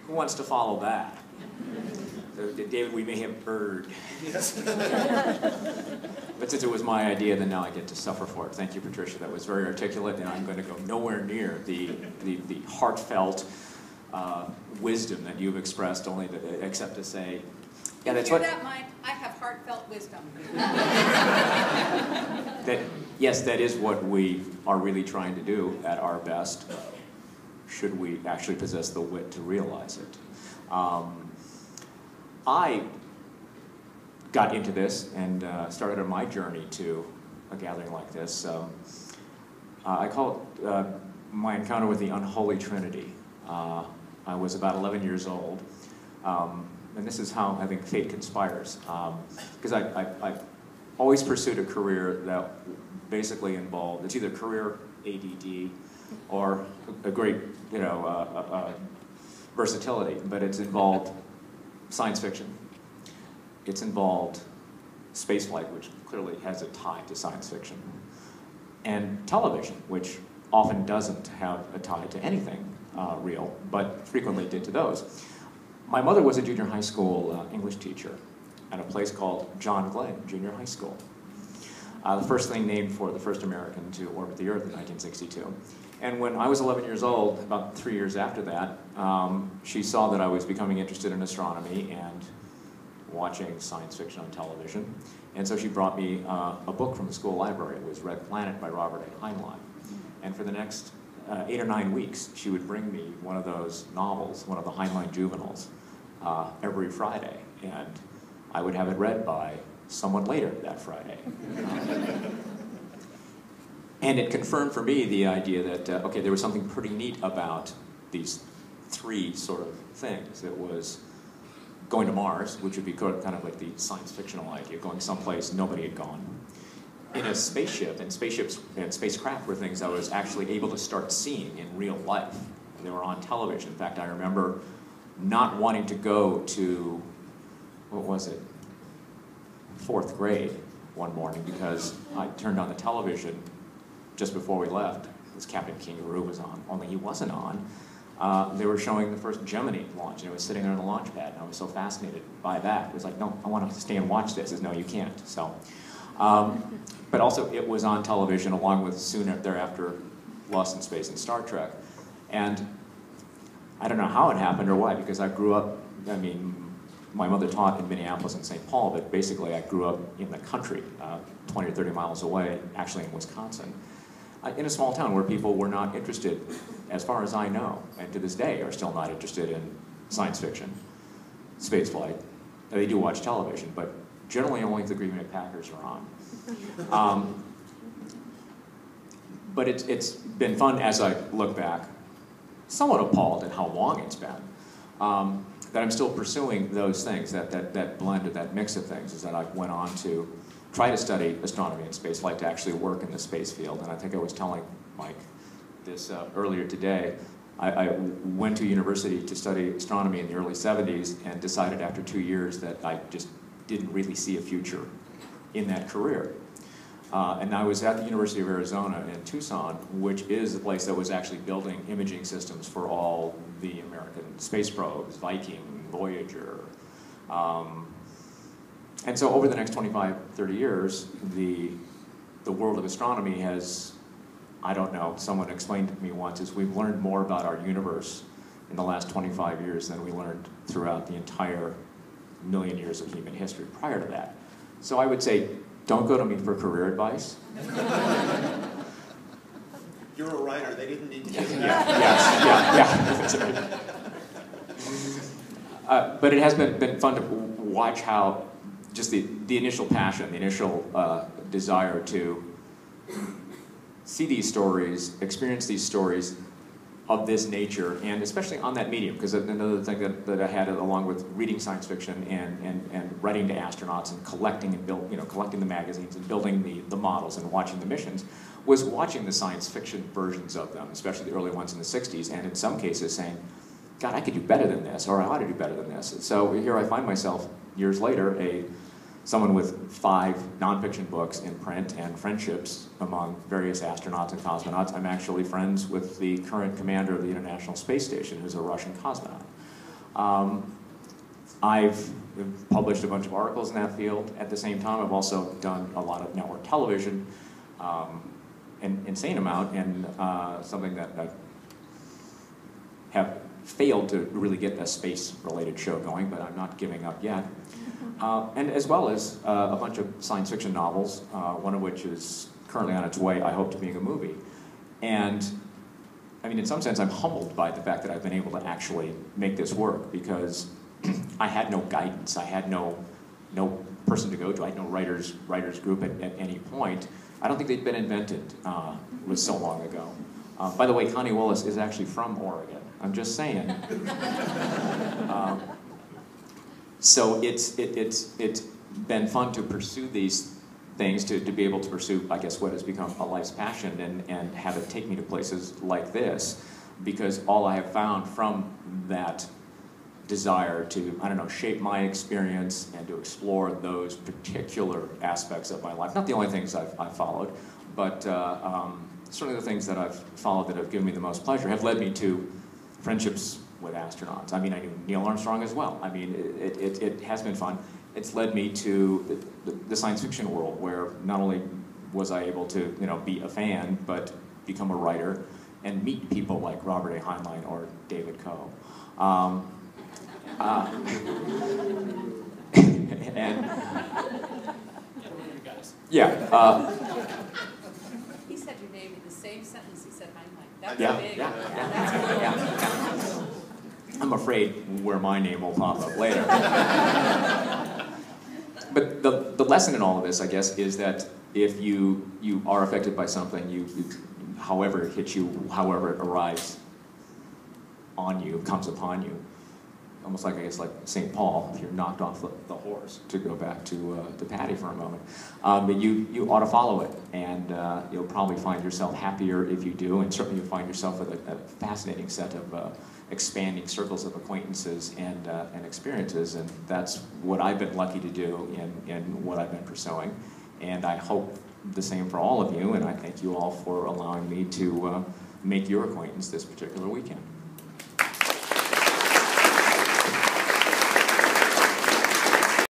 Who wants to follow that? David, we may have heard. Yes. But since it was my idea, then now I get to suffer for it. Thank you, Patricia. That was very articulate, and I'm going to go nowhere near the heartfelt wisdom that you've expressed, only to, except to say, yeah, that's what. That, Mike? I have heartfelt wisdom. Yes, that is what we are really trying to do at our best, should we actually possess the wit to realize it. I got into this and started on my journey to a gathering like this. I call it my encounter with the unholy Trinity. I was about 11 years old, and this is how I think fate conspires. Because I always pursued a career that basically involved, it's either career ADD or a great, versatility, but it's involved science fiction. It's involved spaceflight, which clearly has a tie to science fiction, and television, which often doesn't have a tie to anything real, but frequently did to those. My mother was a junior high school English teacher at a place called John Glenn Junior High School. The first thing named for the first American to orbit the Earth in 1962. And when I was 11 years old, about 3 years after that, she saw that I was becoming interested in astronomy and watching science fiction on television. And so she brought me a book from the school library. It was Red Planet by Robert A. Heinlein. And for the next 8 or 9 weeks, she would bring me one of those novels, one of the Heinlein juveniles, every Friday. And I would have it read by someone later that Friday. And it confirmed for me the idea that, okay, there was something pretty neat about these three sort of things. It was going to Mars, which would be kind of like the science fictional idea, going someplace nobody had gone. In a spaceship, and spaceships and spacecraft were things I was actually able to start seeing in real life. They were on television. In fact, I remember not wanting to go to, what was it, 4th grade one morning because I turned on the television just before we left. This Captain Kangaroo was on, only he wasn't on. They were showing the first Gemini launch, and it was sitting there on the launch pad, and I was so fascinated by that. It was like, no, I want to stay and watch this. Says, no, you can't. So, but also it was on television along with soon thereafter Lost in Space and Star Trek. And I don't know how it happened or why, because I grew up, I mean, my mother taught in Minneapolis and St. Paul, but basically I grew up in the country, 20 or 30 miles away, actually in Wisconsin, in a small town where people were not interested, as far as I know, and to this day are still not interested in science fiction, spaceflight. They do watch television, but generally only if the Green Bay Packers are on. But it's been fun as I look back, somewhat appalled at how long it's been. That I'm still pursuing those things, that blend of that mix of things, is that I went on to try to study astronomy and spaceflight to actually work in the space field. And I think I was telling Mike this earlier today. I went to university to study astronomy in the early 70s and decided after 2 years that I just didn't really see a future in that career. And I was at the University of Arizona in Tucson, which is the place that was actually building imaging systems for all the American space probes, Viking, Voyager. And so over the next 25, 30 years, the world of astronomy has, I don't know, someone explained to me once, is we've learned more about our universe in the last 25 years than we learned throughout the entire million years of human history prior to that. So I would say, don't go to me for career advice. You're a writer. They didn't need to give you that. Yeah. But it has been fun to watch how just the initial passion, the initial desire to see these stories, experience these stories of this nature, and especially on that medium, because another thing that I had along with reading science fiction and writing to astronauts and collecting and collecting the magazines and building the models and watching the missions, was watching the science fiction versions of them, especially the early ones in the 60s, and in some cases saying, God, I could do better than this, or I ought to do better than this. And so here I find myself, years later, someone with 5 nonfiction books in print and friendships among various astronauts and cosmonauts. I'm actually friends with the current commander of the International Space Station, who's a Russian cosmonaut. I've published a bunch of articles in that field. At the same time, I've also done a lot of network television, an insane amount, and something that I have failed to really get a space-related show going, but I'm not giving up yet. And as well as a bunch of science fiction novels, one of which is currently on its way, I hope, to being a movie. And I mean, in some sense, I'm humbled by the fact that I've been able to actually make this work, because I had no guidance. I had no person to go to. I had no writers group at any point. I don't think they'd been invented. It was so long ago. By the way, Connie Willis is actually from Oregon. I'm just saying. So it's been fun to pursue these things, to be able to pursue, I guess, what has become a life's passion, and have it take me to places like this, because all I have found from that desire to, I don't know, shape my experience and to explore those particular aspects of my life, not the only things I've followed, but certainly the things that I've followed that have given me the most pleasure have led me to friendships with astronauts. I mean, I knew Neil Armstrong as well. I mean, it has been fun. It's led me to the science fiction world, where not only was I able to, you know, be a fan, but become a writer and meet people like Robert A. Heinlein or David Coe. And yeah. He said your name in the same sentence he said Heinlein. That's Yeah, big. yeah. That's cool. I'm afraid where my name will pop up later. But the lesson in all of this, I guess, is that if you are affected by something, however it hits you, however it arrives on you, comes upon you, almost like, I guess, like St. Paul, if you're knocked off the horse, to go back to Patty for a moment, but you ought to follow it, and you'll probably find yourself happier if you do, and certainly you'll find yourself with a fascinating set of expanding circles of acquaintances and experiences, and that's what I've been lucky to do in what I've been pursuing, and I hope the same for all of you, and I thank you all for allowing me to make your acquaintance this particular weekend.